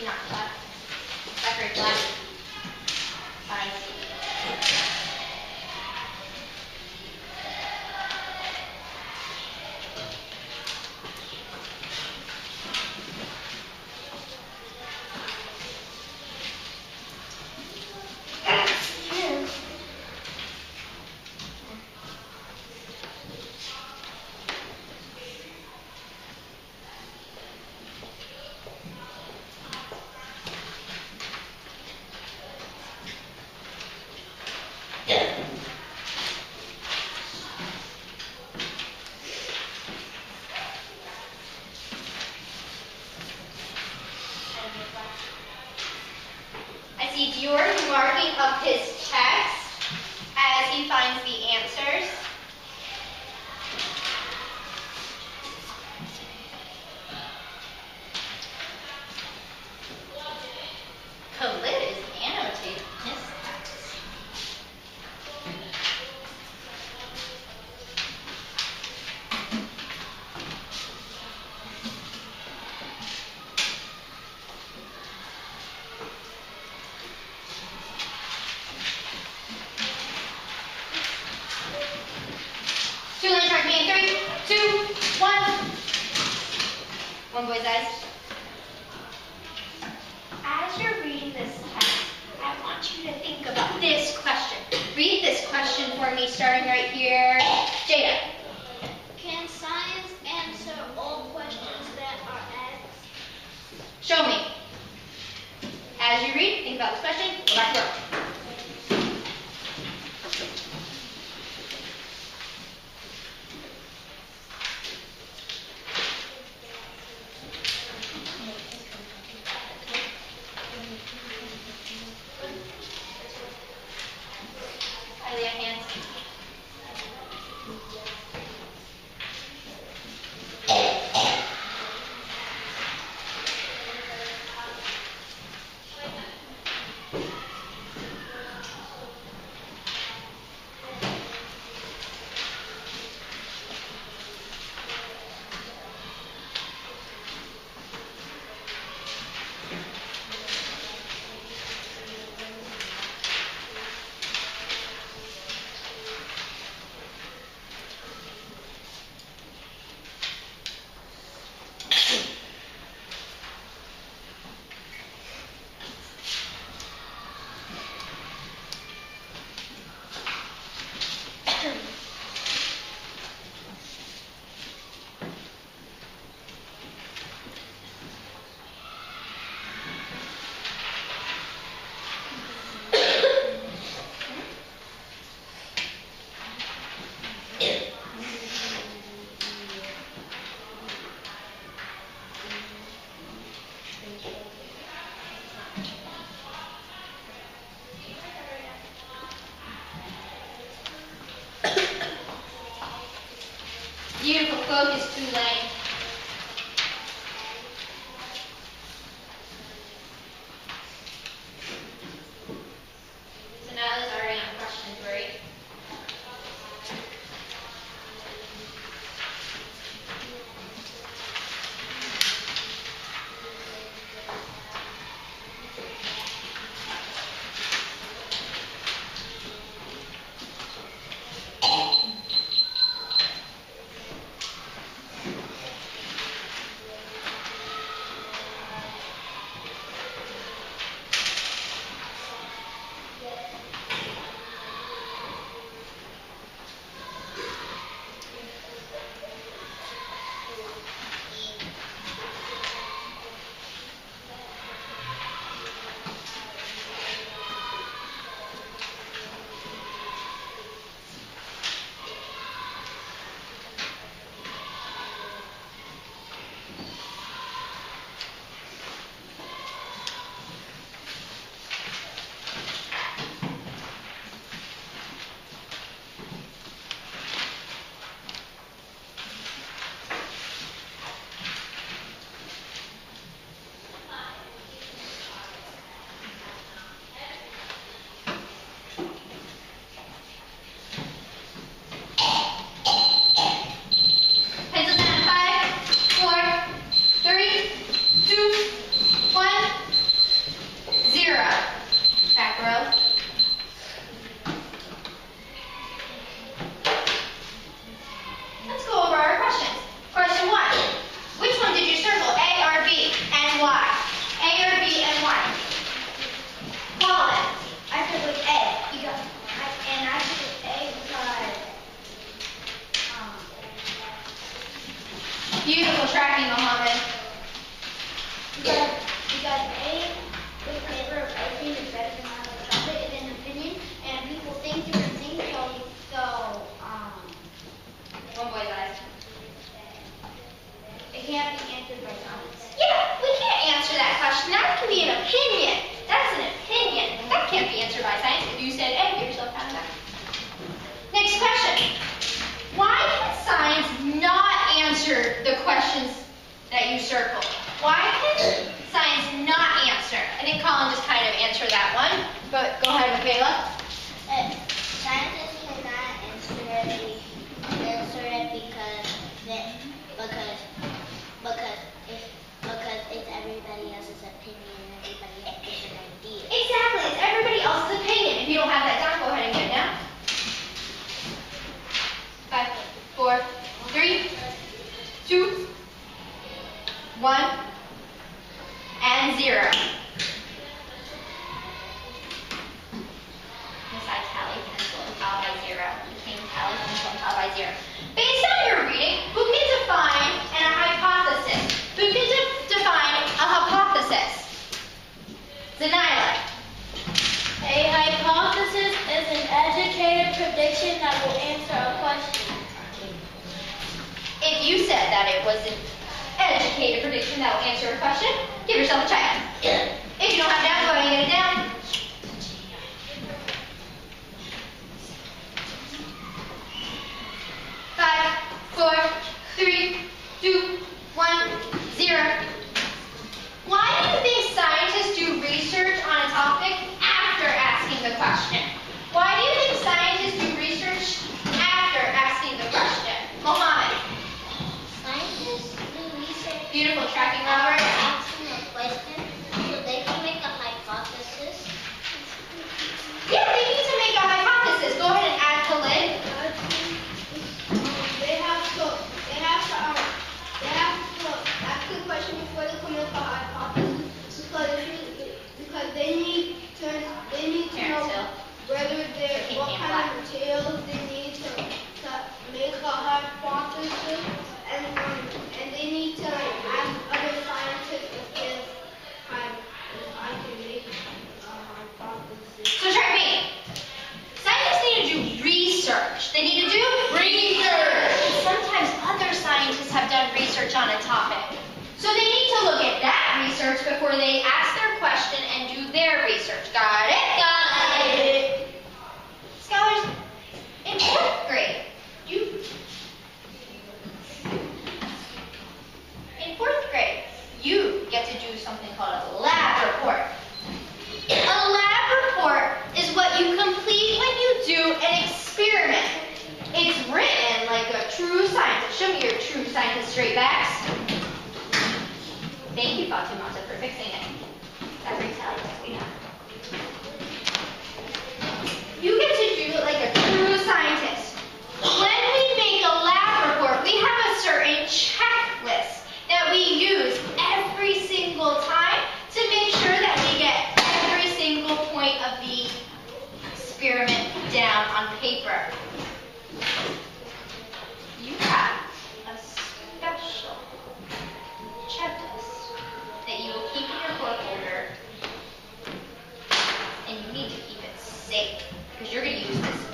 You're not flat. That's very flat. Fine. I see George marking up his text as he finds the answers. Khalid is annotating his text. Two lines start me in 3, 2, 1. One boy's eyes. As you're reading this text, I want you to think about this question. Read this question for me, starting right here. Jada. Can science answer all questions that are asked? Show me. As you read, think about this question. Go back to work. Highly hands. Beautiful focus, Tulane. So now there's already on questions, right? Beautiful tracking, Mohammed. Because A, the flavor of ice cream is better than hot chocolate is an opinion, and people think different things, One boy's eyes. it can't be answered by science. Yeah, we can't answer that question. That can be an opinion. That's an opinion. That can't be answered by science. If you said A, give yourself kind of that. Next question. Why can science not answer the questions that you circled? Why can science not answer? I think Colin just kind of answered that one, but go ahead, Michaela. Scientists cannot answer it because it's everybody else's opinion and everybody has different ideas. Exactly, it's everybody else's opinion. If you don't have that down, go ahead and get it down. 5, 4, 3, 2, 1, and 0. Miss I tally pencil and followed by 0. Became tally pencil and followed by 0. Based on your reading, who can define a hypothesis? Who can define a hypothesis? Zanila. A hypothesis is an educated prediction that will answer a question. If you said that it was an educated prediction that will answer a question, give yourself a check. If you don't have it down, go ahead and get it down. Five, 4, 3, 2, 1, 0. Why do you think scientists do research on a topic after asking the question? Why do you think scientists do research after asking the question? Mohammed. Scientists do research. Beautiful tracking, Robert. Asking a question so they can make a hypothesis. Yeah, they need to make a hypothesis. Go ahead and add Khalid. They have to ask the question before they come up with a hypothesis because they need to know what kind of materials they need to make a hypothesis and they need to ask other scientists if I can make a hypothesis. So track me. Scientists need to do research. They need to do research. Sometimes other scientists have done research on a topic. So they need to look at that research before they ask their question and do their research. Got it? Got it. Scholars, in 4th grade, you get to do something called a lab report. A lab report is what you complete when you do an experiment. It's written like a true scientist. Show me your true scientist straight backs. Thank you, Fatimata, for fixing it. That brings out what we have. You get to do it like a true scientist. When we make a lab report, we have a certain checklist that we use every single time to make sure that we get every single point of the experiment down on paper. You have a special checklist that you will keep in your book folder, and you need to keep it safe because you're going to use this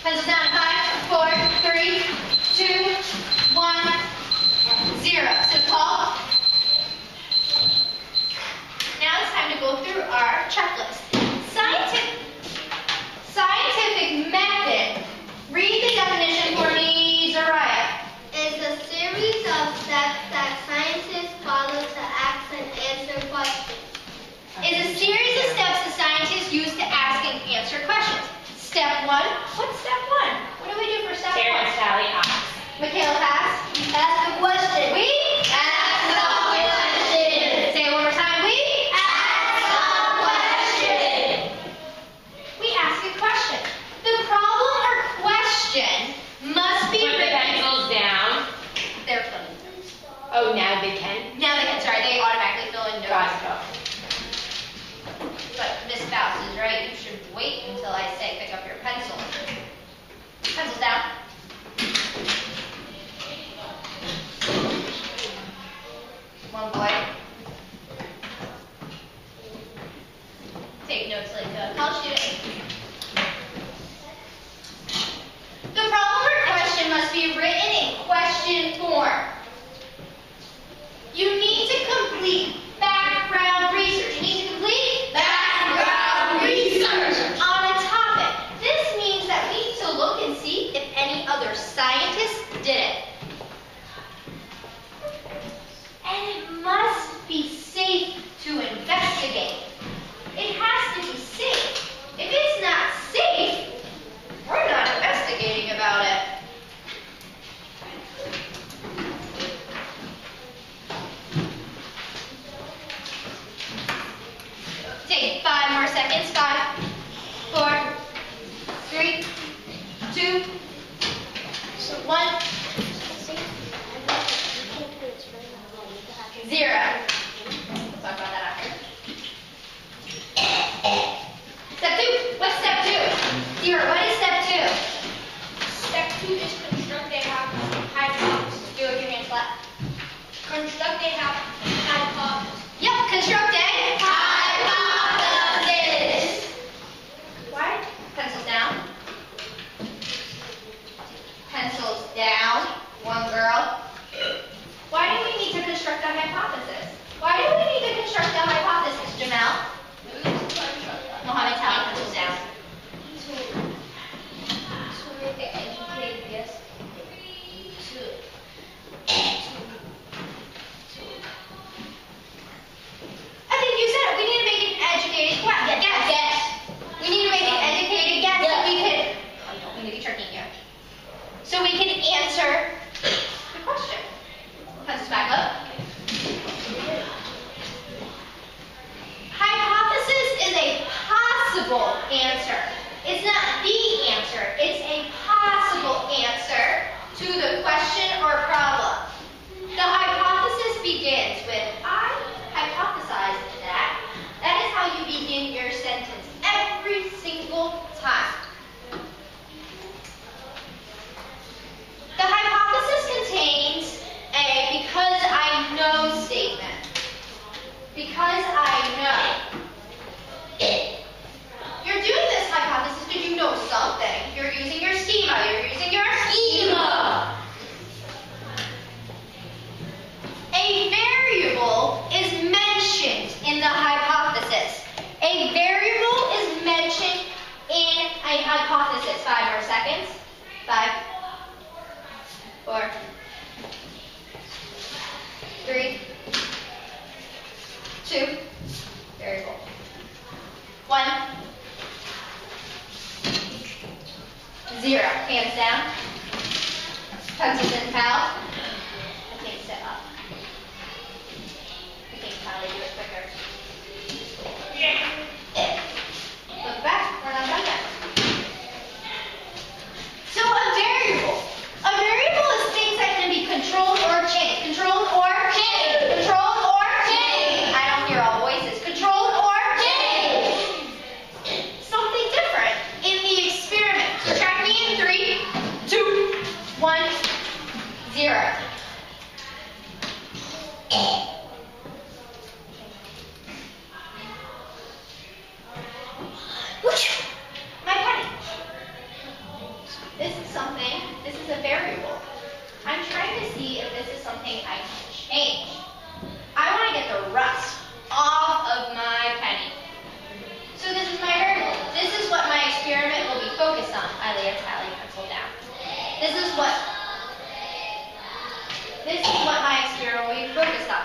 Pencils down. 5, 4, 3, 2, 1, 0. So Paul. Now it's time to go through our checklist. Scientific method. Read the definition for me, Zariah. It's a series of steps that scientists follow to ask and answer questions. Is a series of steps that scientists use to ask and answer questions. Step 1. What's step 1? What do we do for step 1? Terrence, Sally, Ox. Michaela, pass. Ask a question. We ask a question. Say it one more time. We ask a question. We ask a question. The problem or question must be Put the written. pencils down. They're filling. Oh, now they can? Now they can. Sorry, they automatically fill in notes. Gotcha. But Miss Faust is right. You should wait until I say pick up your pencil. Pencils down. One boy. Take notes like a college student. The problem or question must be written in question form. You need to complete background research. You need to complete background research on a topic. This means that we need to look and see if any other scientists did it. And it must be safe to investigate. It has to be safe. If it's not safe, we're not investigating about it. Take 5 more seconds. 5, 4, 3, 2, 1, 0. We'll talk about that after. Step 2. What's step 2? 0. What is step 2? Step 2 is construct a hypothesis. Do it with your hands flat. Construct a hypothesis. Yep, construct a hypothesis. Why? Pencils down. Pencils down. One girl. Why do we need to construct a hypothesis? Why do we need to construct a hypothesis, Jamel? Mohammed, tell me, pencils down. To make an educated guess. I think you said it. We need to make an educated guess. We need to make an educated guess so we can. Oh no, we need to be tricky here. So we can answer the question. Pencils back up. Hypothesis is a possible answer. It's not the answer. It's a possible answer to the question or problem. The hypothesis begins with I hypothesize that. That is how you begin your sentence every single time. The hypothesis contains a because I know statement. Because I know. You're doing this hypothesis because you know something. You're using your schema. You're using your schema. A variable is mentioned in the hypothesis. A variable is mentioned in a hypothesis. 5 more seconds. 5, 4, 3, 2, variable. 1, 0. Hands down. Pencils in, pal. I can't sit up. I think how to do it quicker. Look back. We're not done yet. So a variable. A variable is things that can be controlled or changed. Controlled or changed. Controlled or changed. I don't hear all voices. Controlled or changed. Something different in the experiment. Track me in 3, 2, 1, 0. My penny. This is something, this is a variable. I'm trying to see if this is something I can change. I want to get the rust off of my penny. So this is my variable. This is what my experiment will be focused on. I lay a tally pencil down. This is what my experiment will be focused on.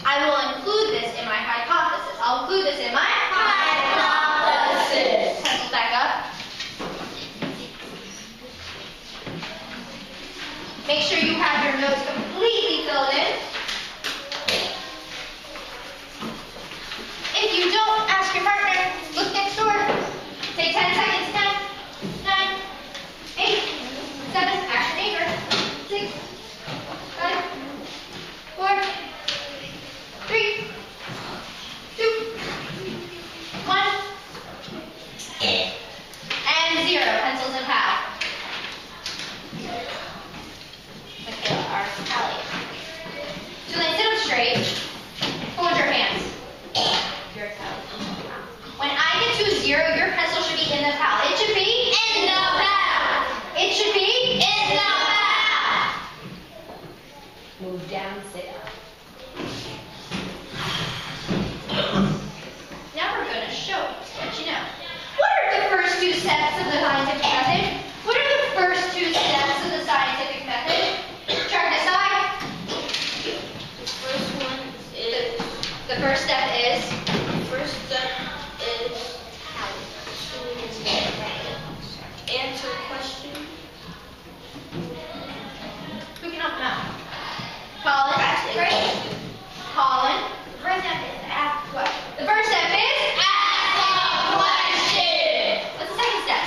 I will include this in my hypothesis. I'll include this in my hypothesis. Pencils back up. Make sure you have your notes completely filled in. If you don't, ask your partner. Look next door. Take 10 seconds. 10, 9, 8, 7, ask your neighbor. 6, 5, 4, 3, 2, 1, and 0. Pencils and pad. Michaela, our tally. So then sit up straight. Fold your hands. Your tally. When I get to 0, your pencil should be in the pad. It should be in the pad. It should be in the pad. Move down, sit up. Now we're going to show you, to let you know. What are the first 2 steps of the scientific method? What are the first 2 steps of the scientific method? Chart aside. The first one is. The first step is. How to answer a question. Who can help them out? Colin. Great. Colin. The first step is ask what? The first step is ask a question. What's the second step?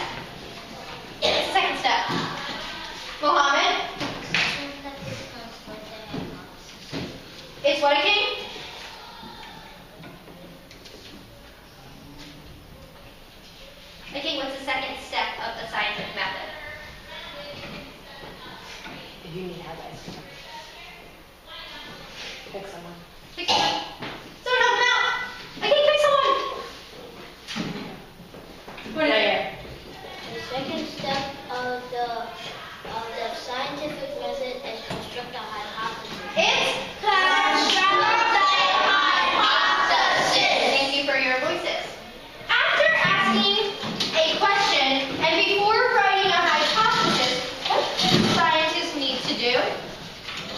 What's the second step? Mohammed. It's what again? Okay, what's the second step of the scientific method? If you need help, pick someone. Pick someone. Someone help him out. I can't pick someone. What is it? The second step of the scientific method is construct a hypothesis. It's construct a hypothesis. Thank you for your voices. After asking a question and before writing a hypothesis, what does scientists need to do?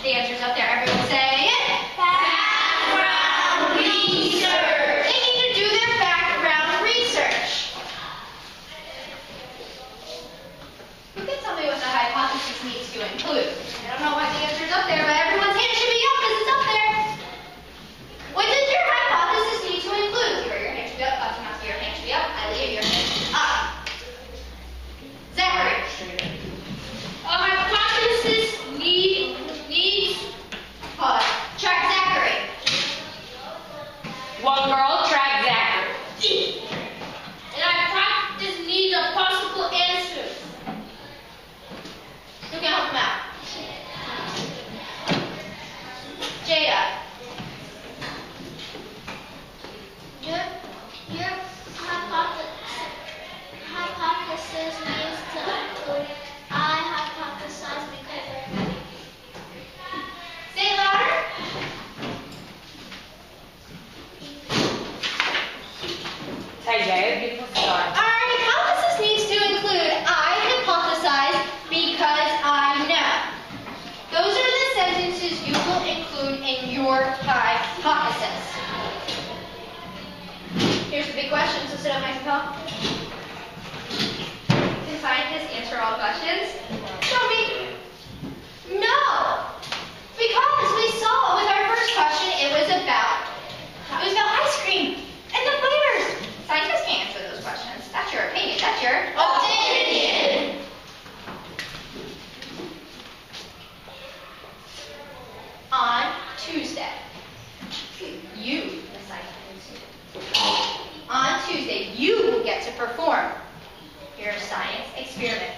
The answer's up there. Everyone say it. Background research. They need to do their background research. Who can tell me what the hypothesis needs to include? I don't know why the answer's up there, but everyone's hand should be up because it's up there. What does your hypothesis need to include? Your hand should be up. Fatima, your hand should be up. Aliyah, your hand should be up. Zachary. A hypothesis needs. Hold on. Track Zachary. One girl, track Zachary. And hypothesis needs a possible answer. Who can help him out? Jada. Your hypothesis needs to include I hypothesize because they're happy. Say it louder. Tajay, beautiful star. Our hypothesis needs to include I hypothesize because I know. Those are the sentences you will include in your hypothesis. Here's the big question, so sit up nice and tall. Can scientists answer all questions? Show me. No! Because we saw with our first question, it was about ice cream and the flavors. Scientists can't answer those questions. That's your opinion. That's your opinion. On Tuesday, you, the scientific student, on Tuesday, you will get to perform your science experiment.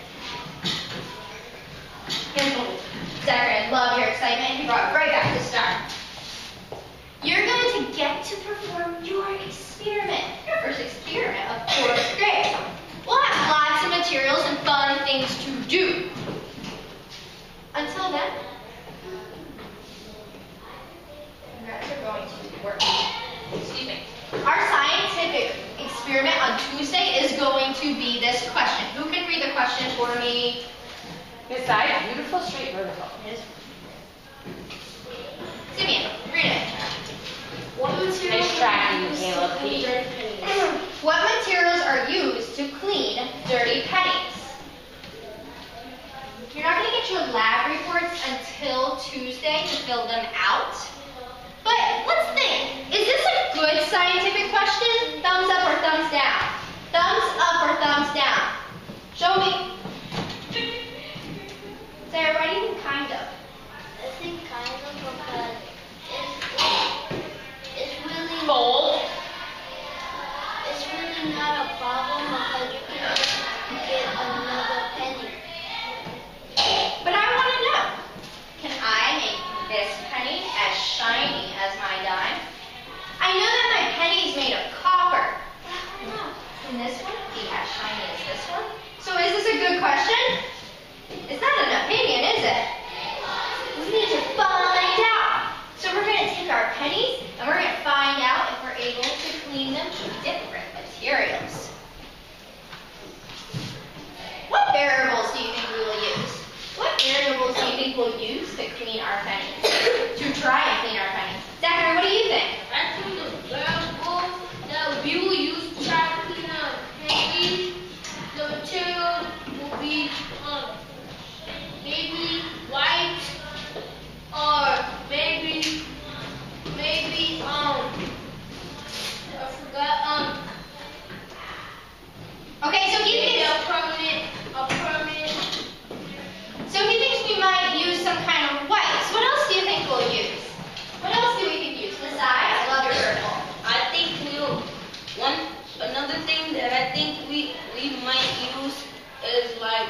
Zachary, I love your excitement. You brought it right back to start. You're going to get to perform your experiment, your first experiment of 4th grade. We'll have lots of materials and fun things to do. Until then, you guys are going to work. Excuse me. Our scientific experiment on Tuesday is going to be this question. Who can read the question for me? This side, beautiful straight vertical. Simeon, read it. What materials Nice tracking, are used Michaela. to clean dirty pennies? What materials are used to clean dirty pennies? You're not going to get your lab reports until Tuesday to fill them out. But let's think. Is this a good scientific question? Thumbs up or thumbs down? Thumbs up or thumbs down? Show me. Sarah, what do you think kind of? I think kind of because it's really Fold. it's really not a problem because you can just get another penny. But I want to know, can I make this penny as shiny as my dime? I know that my penny is made of copper. Can this one be as shiny as this one? So is this a good question? It's not an opinion, is it? We need to find out. So we're going to take our pennies and we're going to find out if we're able to clean them with different materials. What variables do you think we will use? What variables do you think we'll use to clean our pennies? To try and clean our pennies? Zachary, what do you think? I think the variable that we will use to try to clean our pennies, the material will be maybe white or maybe I forgot Okay, so he maybe thinks, a permanent. so he thinks we might use some kind of whites. What else do you think we'll use? What else do we think use? Besides, I love your circle. I think another thing that I think we might use is like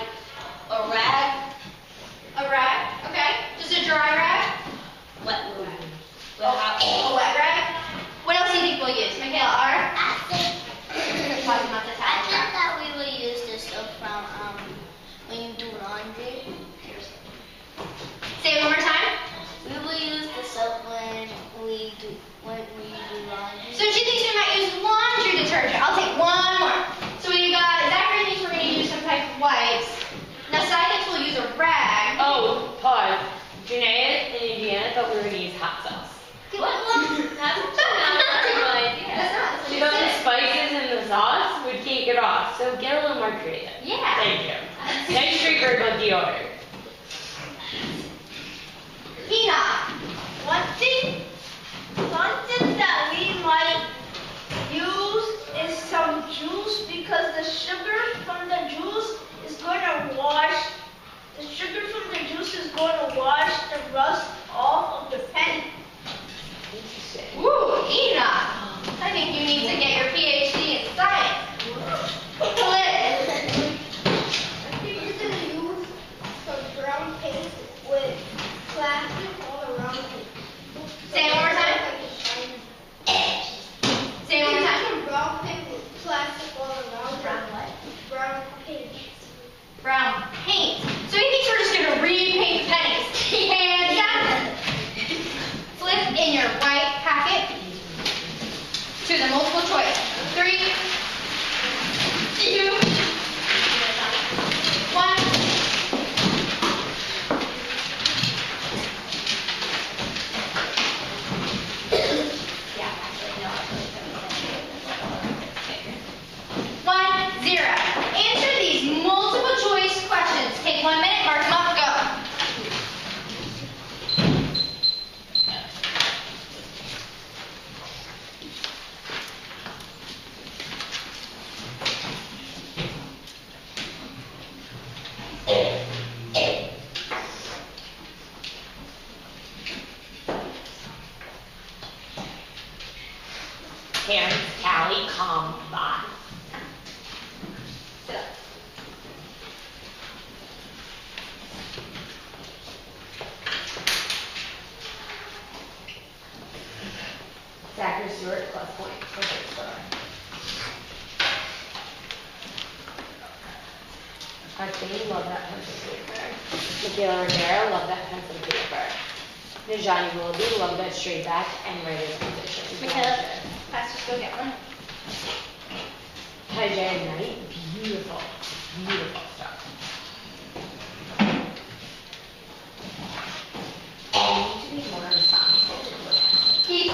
a rag. A rag, okay? Just a dry rag? Wet rag. A wet rag? What else do you think we'll use? Michaela, R? I think I that we will use this stuff from when you do laundry. Say it one more time. We will use the soap when we do laundry. So she thinks we might use laundry detergent. I'll take one more. So we got, Zachary thinks we're going to use some type of wipes. Now, Sai thinks we'll use a rag. Oh, pause. Janae and Indiana thought we were going to use hot sauce. That's She not thought the what spices in the sauce would take it off, so get a little more creative. Yeah. Thank you. Nice straight vertical deodorant. Enoch. Something that we might use is some juice because the sugar from the juice is going to wash the rust off of the penny. Interesting. Ooh, Enoch. I think you need to get your PhD in science. Liz. I think we're going to use some brown paste with plastic all around it. Say it one more time. Say it one more time. Some brown paint with plastic all around it. Brown what? Brown paint. Brown paint. So he thinks we're just going to repaint the pennies. And Zach, flip in your white packet to the multiple choice. 3, 2, 1. Yeah, actually, no, I really couldn't. 1, 0. Answer these multiple choice questions. Take 1 minute, mark them up, go. Parents, Callie, calm, bye. Sit up. Zachary Stewart, plus point. Okay, sorry. Arcane, love that pencil paper. Michaela Rivera, love that pencil paper. Najani Willoughby, love that straight back and writer's position. Michaela, let's just go get one. Hi, Jared Knight, beautiful, beautiful stuff. You need to be more responsible. Keith,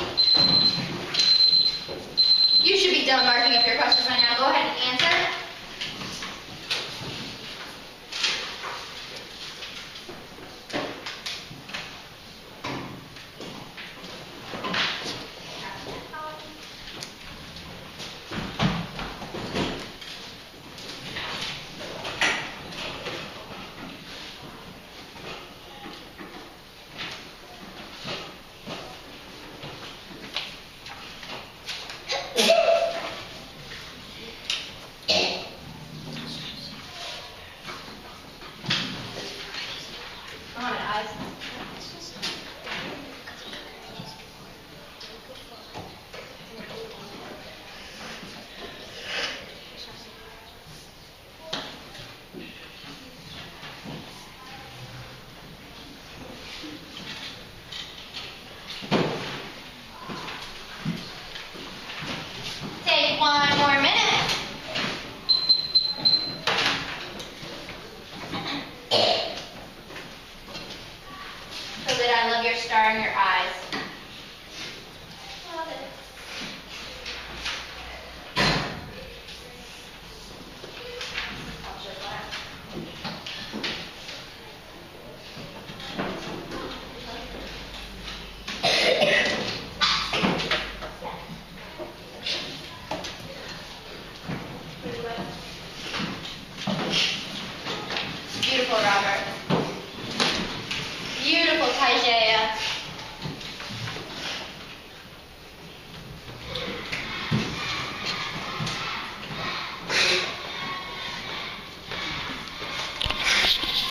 you should be done marking up your questions right now. Go ahead and answer. Take 1 more minute.